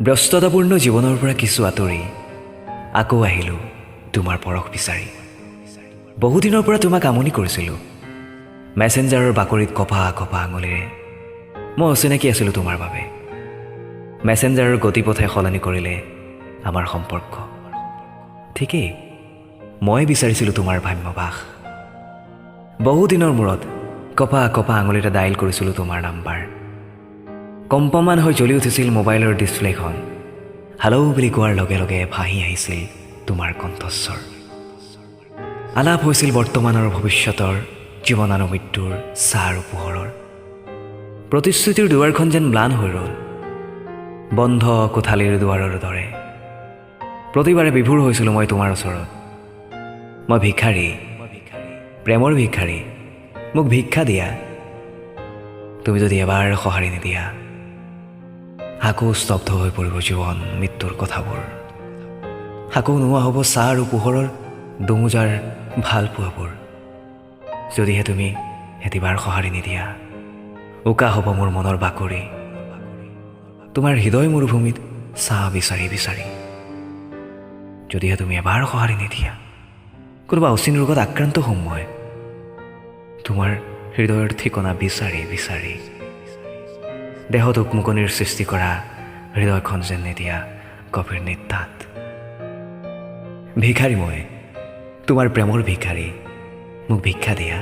ব্যস্ততাপূৰ্ণ জীৱনৰ পৰা কিছু আঁতৰি আকৌ আহিলোঁ তোমাৰ পৰশ বিচাৰি। বহুদিনৰ পৰা তোমাক আমনি কৰিছিলোঁ মেছেঞ্জাৰৰ বাকৰিত কপা কপা আঙুলিৰে। মই অচিনাকি আছিলোঁ তোমাৰ বাবে। মেছেঞ্জাৰৰ গতিপথে সলনি কৰিলে আমাৰ সম্পৰ্ক। ঠিকেই, মই বিচাৰিছিলোঁ তোমাৰ ভাম্যভাস। বহুদিনৰ মূৰত কপা কপা আঙুলিৰে ডায়েল কৰিছিলোঁ তোমাৰ নাম্বাৰ। কম্পমান হৈ জ্বলি উঠিছিল মোবাইলৰ ডিছপ্লেখন। হেল্ল' বুলি কোৱাৰ লগে লগে ভাহি আহিছিল তোমাৰ কণ্ঠস্বৰ। আলাপ হৈছিল বৰ্তমানৰ ভৱিষ্যতৰ, জীৱনানুমৃত্যুৰ ছাঁ আৰু পোহৰৰ। প্ৰতিশ্ৰুতিৰ দুৱাৰখন যেন ম্লান হৈ ৰ'ল, বন্ধ কোঠালিৰ দুৱাৰৰ দৰে। প্ৰতিবাৰে বিভোৰ হৈছিলোঁ মই তোমাৰ ওচৰত। মই ভিক্ষাৰী, প্ৰেমৰ ভিক্ষাৰী, মোক ভিক্ষা দিয়া। তুমি যদি এবাৰ সঁহাৰি নিদিয়া, আকৌ স্তব্ধ হৈ পৰিব জীৱন মৃত্যুৰ কথাবোৰ। আকৌ নোহোৱা হ'ব ছাঁ আৰু পোহৰৰ দোমোজাৰ ভাল পোৱাবোৰ। যদিহে তুমি এটিবাৰ সঁহাৰি নিদিয়া, উকা হ'ব মোৰ মনৰ বাকৰি। তোমাৰ হৃদয় মৰুভূমিত ছাঁ বিচাৰি বিচাৰি। যদিহে তুমি এবাৰ সঁহাৰি নিদিয়া, কোনোবা অচিন ৰোগত আক্ৰান্ত হ'ম মই, তোমাৰ হৃদয়ৰ ঠিকনা বিচাৰি বিচাৰি। দেহত উকমুকনিৰ সৃষ্টি কৰা হৃদয়খন যেন নিদিয়া গভীৰ নিদ্ৰাত। ভিক্ষাৰী মই, তোমাৰ প্ৰেমৰ ভিক্ষাৰী, মোক ভিক্ষা দিয়া।